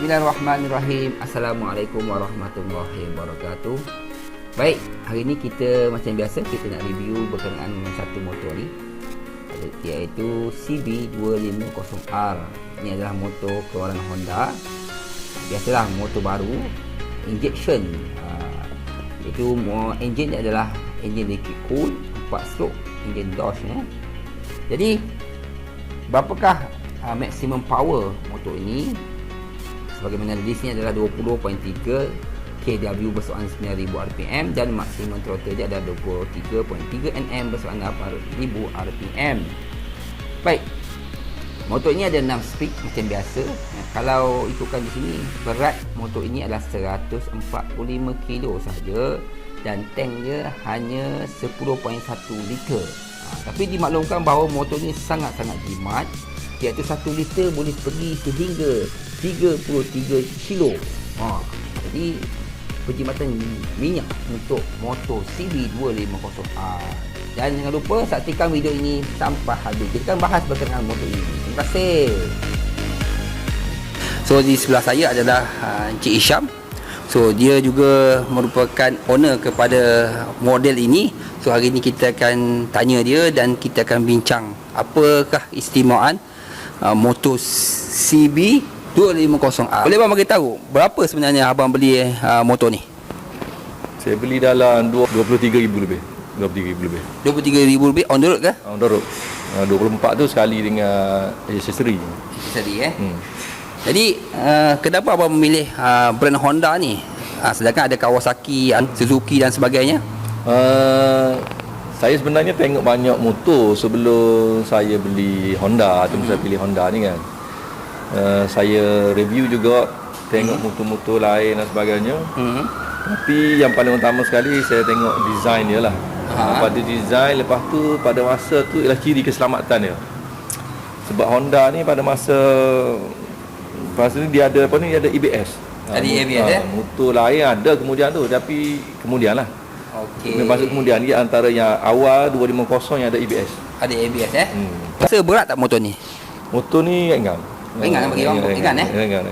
Bismillahirrahmanirrahim. Assalamualaikum warahmatullahi wabarakatuh. Baik, hari ni kita macam biasa kita nak review berkenaan dengan satu motor ni, iaitu CB250R. Ini adalah motor keluaran Honda. Biasalah motor baru injection. Itu enjin dia adalah enjin liquid cool 4 stroke, enjin Dodge ya. Jadi berapakah maximum power motor ini? Sebagaimana listnya adalah 20.3 kW bersamaan 9,000 rpm dan maksimum throttle dia adalah 23.3 Nm bersamaan 8,000 rpm. Baik, motor ini ada 6 speed macam biasa. Kalau ikutkan di sini, berat motor ini adalah 145 kg sahaja dan tank dia hanya 10.1 liter. Tapi dimaklumkan bahawa motor ini sangat-sangat jimat, iaitu 1 liter boleh pergi sehingga 33 kilo. Jadi perkhidmatan minyak untuk motor CB250R. Dan jangan lupa saksikan video ini sampai habis. Kita akan bahas berkenaan motor ini. Terima kasih. So di sebelah saya adalah Encik Isham. So dia juga merupakan owner kepada model ini. So hari ini kita akan tanya dia dan kita akan bincang apakah istimewaan motor CB250R. Boleh abang bagi tahu berapa sebenarnya abang beli motor ni? Saya beli dalam 23,000 lebih. 23,000 lebih. 23,000 lebih on the road ke? On the road. 24 tu sekali dengan aksesori. Aksesori Jadi kenapa abang memilih brand Honda ni? Sedangkan ada Kawasaki, Suzuki dan sebagainya. Saya sebenarnya tengok banyak motor sebelum saya beli Honda. Saya pilih Honda ni kan. Saya review juga, tengok motor-motor lain dan sebagainya. Tapi yang paling utama sekali saya tengok design dia lah. Pada design, lepas tu pada masa tu ialah ciri keselamatan dia. Sebab Honda ni pada masa ni dia ada dia ada ABS. Ada ABS motor lain ada kemudian tu, tapi kemudian lah. Okey. Maksud kemudian dia antara yang awal 250 yang ada ABS. Ada ABS Rasa berat tak motor ni? Motor ni ringan. Ringan bagi orang ringan Ringan.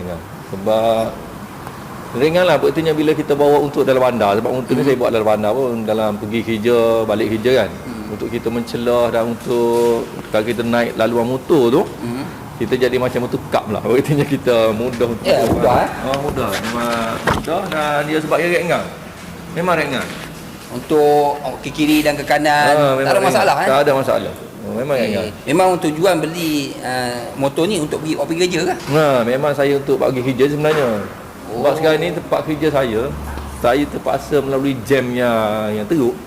Sebab ringan lah berartinya bila kita bawa untuk dalam bandar. Sebab motor ni saya buat dalam bandar pun, dalam pergi kerja, balik kerja kan. Untuk kita mencelah dan untuk kalau kita naik laluan motor tu, kita jadi macam motor kap lah. Berartinya kita mudah untuk mudah mudah. Memang mudah dan dia sebab dia ringan. Memang ringan. Untuk ke kiri dan ke kanan tak ada masalah Tak ada masalah. Memang ringan. Memang tujuan beli motor ni untuk pergi kerja ke? Memang saya untuk pergi kerja sebenarnya. Sebab sekarang ni tempat kerja saya terpaksa melalui jam yang teruk.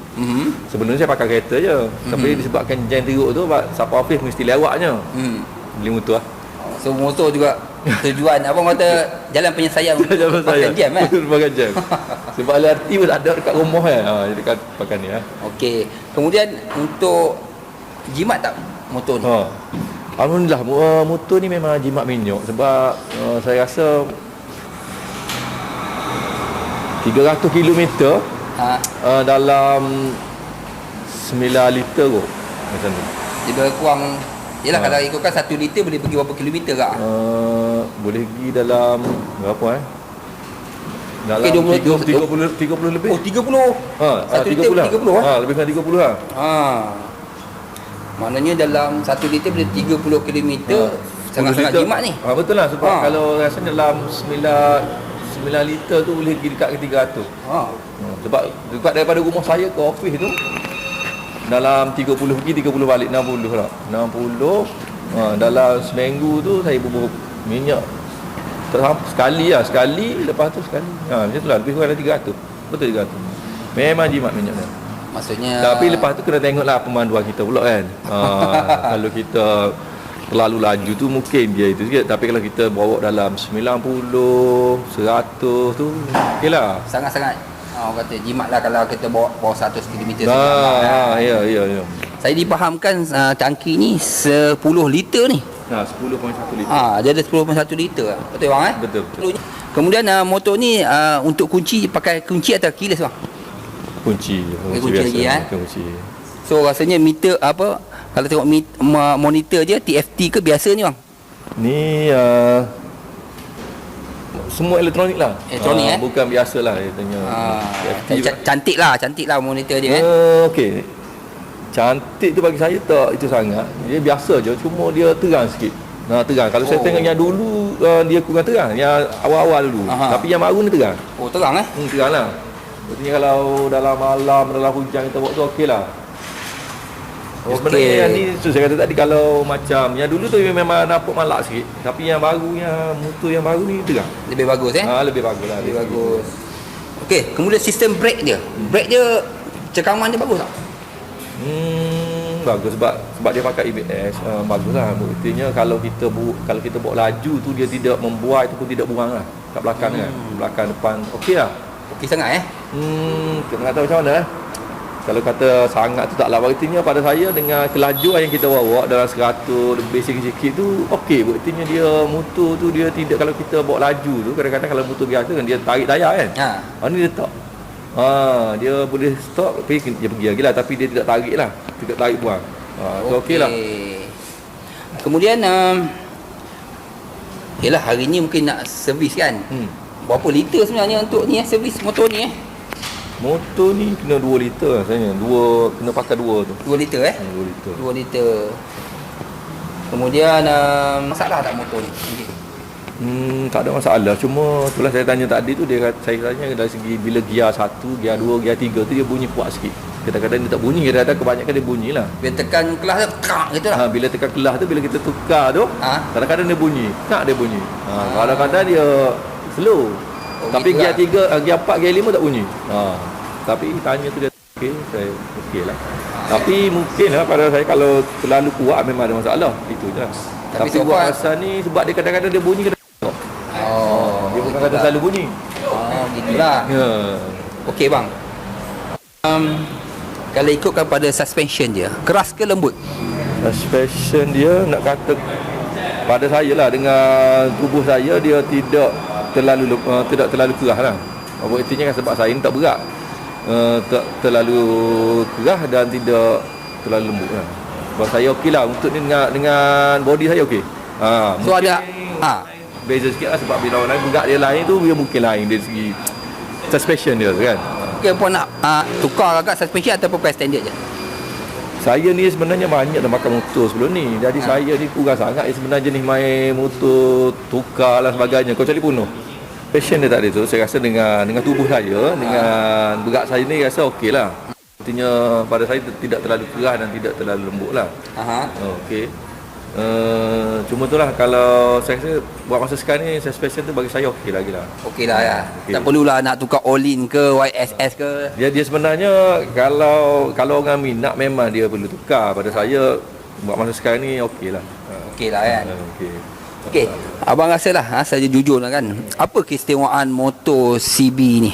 Sebenarnya saya pakai kereta je. Tapi disebabkan jam teruk tu, siapa office mesti lewatnya. Beli motor lah. So motor juga tujuan abang kata jalan penyelesaian untuk pakai jam pakai jam. Sebab LRT pun ada dekat rumah jadi kan pakai ni Okey. Kemudian untuk jimat tak motor ni? Alhamdulillah motor ni memang jimat minyak. Sebab saya rasa 300 km dalam 9 liter kot macam tu. Dia kurang. Yelah kalau ikutkan 1 liter boleh pergi berapa kilometer tak? Boleh pergi dalam berapa dalam 30 lebih. 30? 1 liter 30 lebih kurang 30 lah. Maknanya dalam 1 liter boleh 30 km. Sangat-sangat jimat ni. Betul lah. Sebab kalau rasa dalam 9 liter tu boleh pergi dekat ke 300. Sebab dekat daripada rumah saya ke office tu dalam 30 pergi 30 balik 60 lah. 60 dalam seminggu tu saya bubuh minyak sekali lepas tu sekali. Macam tu lah, lebih kurang 300. Betul 300. Memang jimat minyak dia. Maksudnya tapi lepas tu kena tengoklah pemanduan kita pula kan. Kalau kita terlalu laju tu mungkin dia itu sikit. Tapi kalau kita bawa dalam 90, 100 tu okeylah. Sangat-sangat orang kata jimat lah kalau kita bawa 100 km. Ya. Saya dipahamkan tangki ni 10 liter ni. 10.1 liter. Dia ada 10.1 liter. Betul bang Betul. Kemudian motor ni untuk kunci pakai kunci atau keyless bang? Kunci lagi kunci. So rasanya meter apa, kalau tengok monitor je TFT ke biasa ni bang? Ni semua elektronik lah. Elektronik, Bukan biasa lah katanya. Cantik lah monitor dia Okey. Cantik tu bagi saya tak itu sangat. Dia biasa je, cuma dia terang sikit. Terang. Kalau saya tengok yang dulu dia kurang terang, yang awal-awal dulu. Tapi yang baru ni terang. Terang Terang lah. Maksudnya kalau dalam malam, dalam hujan kita bawa tu okey lah. Sebenarnya yang ni saya kata tadi, kalau macam yang dulu tu memang nampak malak sikit. Tapi yang baru, yang motor yang baru ni terang. Lebih bagus Lebih bagus lah. Lebih bagus. Okey, kemudian sistem brake dia. Brake dia cekaman dia bagus tak? Bagus sebab dia pakai ABS. Baguslah. Artinya kalau kita bawa laju tu dia tidak membuai ataupun tidak buang lah kat belakang kan. Belakang depan okey lah. Okey sangat Kita tahu macam mana Kalau kata sangat tu taklah. Artinya pada saya dengan kelajuan yang kita bawa dalam 100 lebih sikit-sikit tu okey. Artinya dia motor tu dia tidak, kalau kita bawa laju tu kadang-kadang kalau motor biasa kan dia tarik tayar kan. Ni dia tak. Dia boleh stop tapi dia pergi lagi lah, tapi dia tidak tarik lah. Tidak tarik buang. Okey lah. Kemudian yelah hari ni mungkin nak servis kan. Berapa liter sebenarnya untuk ni servis motor ni Motor ni kena 2 liter rasanya. Kena pakai 2 tu. 2 liter 2 liter. 2 liter. Kemudian masalah tak motor ni? Tak ada masalah. Cuma itulah saya tanya tadi tu, saya tanya dari segi bila gear 1, gear 2, gear 3 tu dia bunyi kuat sikit. Kadang-kadang dia tak bunyi, kadang-kadang kebanyakan dia bunyi lah. Bila tekan kelas tu kak gitu lah. Bila tekan kelas tu, bila kita tukar tu, kadang-kadang dia bunyi. Tak dia bunyi. Kadang-kadang dia slow. Tapi gear 3, gear 4, gear 5 tak bunyi. Tapi tanya tu dia okey, saya okey lah. Tapi mungkin lah pada saya kalau terlalu kuat memang ada masalah. Itu je lah. Tapi buat asal ni sebab dia kadang-kadang dia bunyi kadang-kadang. Dia bukan kata selalu bunyi. Gitulah. Okey bang. Kalau ikutkan pada suspension dia, keras ke lembut? Suspension dia nak kata pada saya lah, dengan tubuh saya dia tidak terlalu keras lah. Artinya kan sebab saya ni tak berat, tak terlalu keras dan tidak terlalu lembut lah. Sebab saya okey lah untuk ni dengan body saya okey. So ada beza sikit lah, sebab bila orang lain berat dia lain tu, dia mungkin lain dari segi suspension dia kan. Okey, apa nak tukar agak suspension ataupun pakai standard je? Saya ni sebenarnya banyak dah makan motor sebelum ni. Jadi saya ni kurang sangat sebenarnya jenis main motor tukar dan sebagainya. Kau cari penuh. Passion dia tak ada tu. Saya rasa dengan tubuh saya, dengan berat saya ni rasa okey lah. Artinya pada saya tidak terlalu keras dan tidak terlalu lembut lah. Okey. Cuma tu lah, kalau saya rasa buat masa sekarang ni suspension tu bagi saya okey lagi lah. Okey lah ya. Okay. Tak perlulah nak tukar all-in ke YSS ke. Dia sebenarnya kalau orang minat memang dia perlu tukar. Pada saya buat masa sekarang ni okey lah. Okey lah kan. Okey. Abang rasalah saya jujur lah kan. Apa keistimewaan motor CB ni?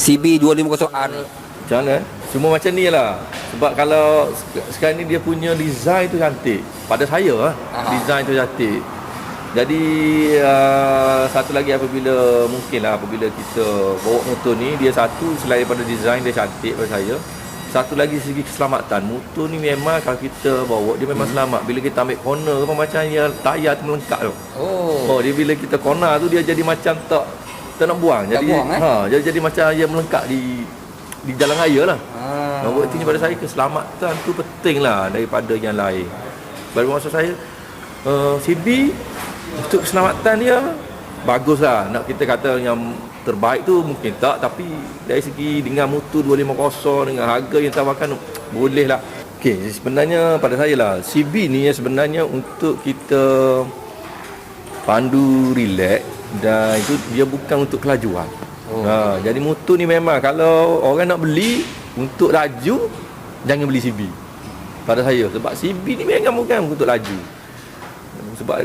CB 250R ni. Macam mana? Cuma macam ni lah. Sebab kalau sekarang ni dia punya design tu cantik. Pada saya design tu cantik. Jadi satu lagi apabila kita bawa motor ni, dia satu selain daripada design dia cantik pada saya, satu lagi segi keselamatan. Motor ni memang kalau kita bawa dia memang selamat. Bila kita ambil corner apa macam yang tayar tu melengkap tu. Dia bila kita corner tu dia jadi macam tak nak buang. Jadi jadi macam dia melengkap di jalan raya lah. Artinya pada saya keselamatan tu penting lah daripada yang lain. Baru maksud saya CB untuk keselamatan dia bagus lah. Nak kita kata yang terbaik tu mungkin tak, tapi dari segi dengan motor 250 dengan harga yang tawarkan boleh lah. Okey, sebenarnya pada saya lah CB ni sebenarnya untuk kita pandu relax, dan itu dia bukan untuk kelajuan. Jadi motor ni memang kalau orang nak beli untuk laju, jangan beli CB pada saya. Sebab CB ni memang bukan untuk laju. Sebab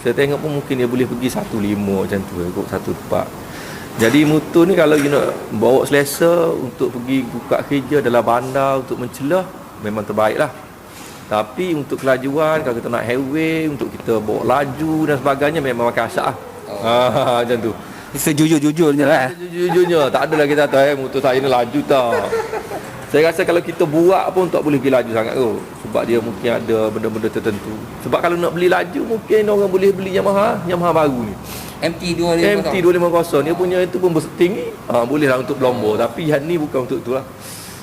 saya tengok pun mungkin dia boleh pergi 1.5 macam tu, ikut 1.4. Jadi motor ni kalau you nak bawa selesa untuk pergi buka kerja dalam bandar untuk mencelah, memang terbaik lah. Tapi untuk kelajuan, kalau kita nak highway, untuk kita bawa laju dan sebagainya, memang makan asap lah. Macam tu. Sejujur-jujurnya lah. Sejujurnya, tak adalah kita tahu motor saya ni laju tak. Saya rasa kalau kita buat pun tak boleh pergi laju sangat tu. Sebab dia mungkin ada benda-benda tertentu. Sebab kalau nak beli laju, mungkin orang boleh beli Yamaha baru ni. MT250. MT250 dia punya itu pun tinggi. Boleh lah untuk berlomba, tapi yang ni bukan untuk tu lah.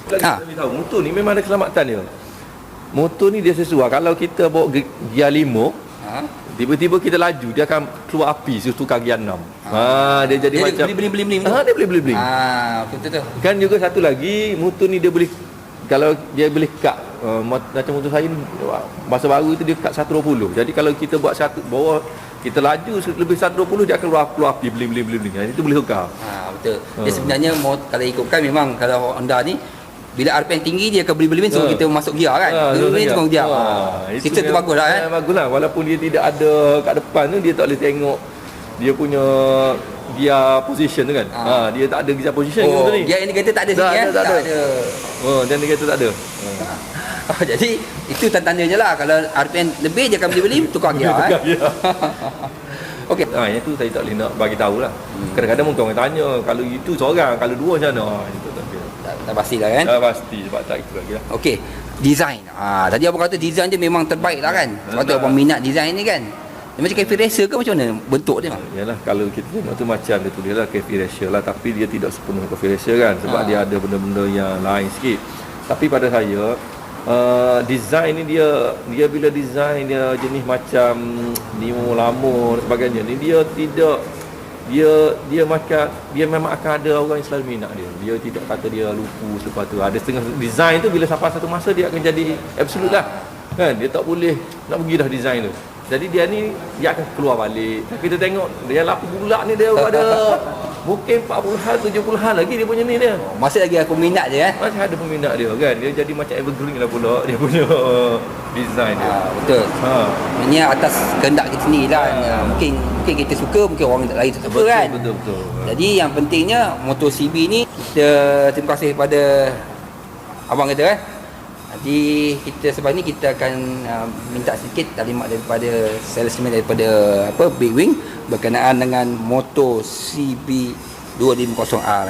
Kita tahu motor ni memang ada keselamatan dia. Motor ni dia sesuai. Kalau kita bawa gear 5, tiba-tiba kita laju, dia akan keluar api tukar gear 6. Dia jadi dia macam beli-beli. Dia boleh. Betul. Kan juga satu lagi, motor ni dia boleh, kalau dia boleh cut, macam motor saya ni masa baru tu dia cut 120. Jadi kalau kita buat bawa kita laju lebih 120, dia akan keluar api beli. Itu boleh tukar. Betul. Dia sebenarnya kalau ikutkan memang kalau Honda ni bila RPM tinggi dia akan beli so kita masuk gear kan. Beli semua gear. Kita tu baguslah baguslah, walaupun dia tidak ada kat depan tu, dia tak boleh tengok dia punya gear position tu kan. Dia tak ada gear position motor ni. Gear indicator tak ada sini tak ada. Dan indicator tak ada. Jadi itu tanda-tandanya lah, kalau RPM lebih dia akan beli tukar gear Okey. Yang tu saya tak boleh nak bagi tahulah. Kadang-kadang mungkin orang tanya, kalau itu seorang, kalau dua macam mana? Itu tak pastilah kan? Tak pasti sebab tak itu lagi lah. Okey, design. Tadi abang kata design dia memang terbaik lah kan? Sebab tu abang minat design ni kan? Dia macam cafe racer ke macam mana bentuk dia? Yalah, kalau kita tengok tu macam dia tulis lah cafe racer lah, tapi dia tidak sepenuh cafe racer kan, sebab dia ada benda-benda yang lain sikit. Tapi pada saya design ni dia bila design dia jenis macam Nemo lama dan sebagainya ni, dia tidak dia memang akan ada orang yang selalu minat dia. Dia tidak kata dia lupu selepas tu. Ada setengah design tu bila sampai satu masa dia akan jadi absolute lah. Kan? Dia tak boleh nak pergi dah design tu. Jadi dia akan keluar balik. Kita tengok dia 8 bulan ni dia ada mungkin 40-an, 70-an lagi dia punya ni dia. Masih lagi aku minat dia Masih ada peminat dia kan. Dia jadi macam evergreen lah pula dia punya design dia. Betul. Maksudnya atas kehendak kita sendiri lah. Mungkin kita suka, mungkin orang lain tak suka kan. Betul. Jadi yang pentingnya motor CB ni kita terima kasih kepada abang kita kan. Jadi kita sebab ni kita akan minta sedikit taklimat daripada salesman daripada Big Wing berkenaan dengan motor CB250R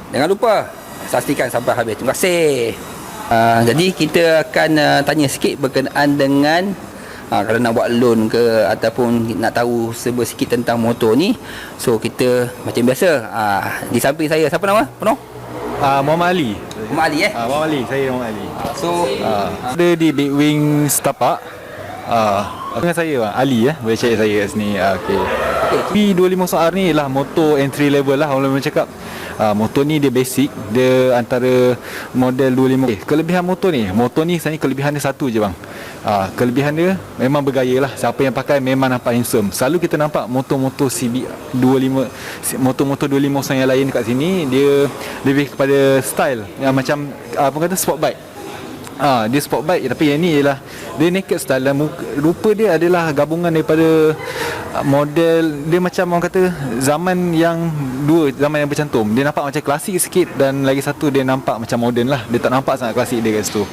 Jangan lupa saksikan sampai habis. Terima kasih. Jadi kita akan tanya sikit berkenaan dengan kalau nak buat loan ke ataupun nak tahu serba sikit tentang motor ni. So kita macam biasa di samping saya siapa nama? Penuh? Muhammad Ali. Muhammad Ali Muhammad Ali, saya Muhammad Ali. So ada di Big Wing Setapak. Dengan saya Ali boleh cari saya kat sini. Okey. B250R ni ialah motor entry level lah orang cakap. Motor ni dia basic, dia antara model 250. Kelebihan motor ni sebenarnya kelebihan dia satu je bang. Kelebihan dia memang bergaya lah. Siapa yang pakai memang nampak handsome. Selalu kita nampak motor-motor CB25, motor-motor 250 yang lain dekat sini, dia lebih kepada style yang macam apa kata sport bike. Dia sport bike, tapi yang ni ialah dia naked style dan rupa dia adalah gabungan daripada model dia macam orang kata zaman yang bercantum. Dia nampak macam klasik sikit dan lagi satu dia nampak macam moden lah. Dia tak nampak sangat klasik dia kat situ.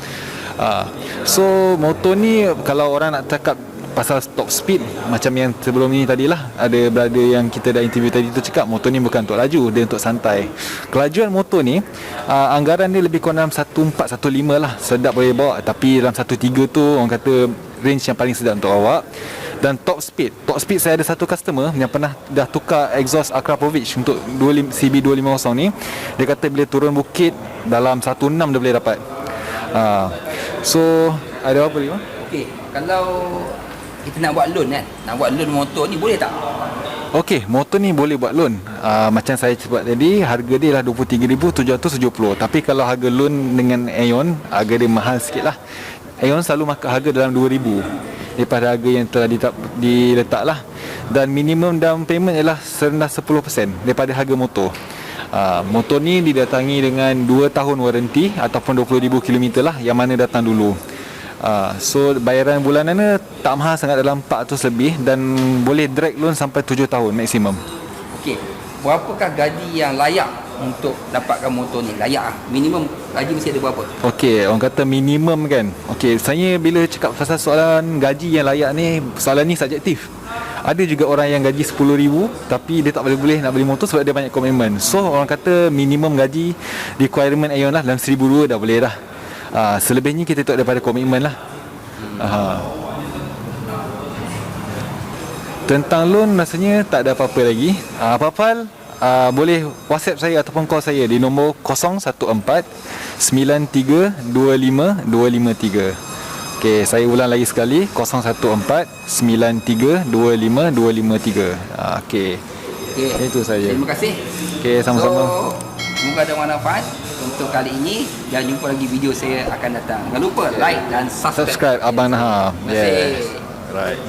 So motor ni kalau orang nak cakap pasal top speed macam yang sebelum ni tadilah, ada brother yang kita dah interview tadi tu cakap motor ni bukan untuk laju, dia untuk santai. Kelajuan motor ni anggaran dia lebih kurang dalam 14, 15 lah, sedap boleh bawa. Tapi dalam 13 tu orang kata range yang paling sedap untuk awak. Dan top speed saya ada satu customer yang pernah dah tukar exhaust Akrapovic untuk CB250 ni. Dia kata bila turun bukit dalam 1.6 dia boleh dapat. So ada apa lagi? Okey, kalau kita nak buat loan nak buat loan motor ni boleh tak? Okey, motor ni boleh buat loan. Macam saya sebut tadi, harga dia lah 23,770. Tapi kalau harga loan dengan Aeon, harga dia mahal sikit lah. Aeon selalu harga dalam 2,000 daripada harga yang telah diletak lah. Dan minimum down payment ialah serendah 10% daripada harga motor. Motor ni didatangi dengan 2 tahun waranti ataupun 20,000 km lah, yang mana datang dulu. So bayaran bulanannya tak mahal sangat, dalam 400 lebih, dan boleh drag loan sampai 7 tahun maksimum. Okey, berapakah gaji yang layak untuk dapatkan motor ni? Layak minimum gaji mesti ada berapa? Okey, orang kata minimum kan. Okey, saya bila cakap pasal soalan gaji yang layak ni, soalan ni subjektif. Ada juga orang yang gaji 10,000 tapi dia tak boleh nak beli motor sebab dia banyak komitmen. So orang kata minimum gaji requirement Aeon lah dalam 1,200 dah boleh dah. Selebihnya kita tengok daripada komitmen lah. Tentang loan rasanya tak ada apa-apa lagi. Apa-apa hal, boleh WhatsApp saya ataupun call saya di nombor 014 93 25 253. Okey, saya ulang lagi sekali, 014 93 25 253. Okey. Okey. Itu saja. Terima kasih. Okey, sama-sama. So, semoga ada manfaat untuk kali ini. Dan jumpa lagi video saya akan datang. Jangan lupa like dan subscribe. Subscribe Abang Naham. Terima kasih. Right.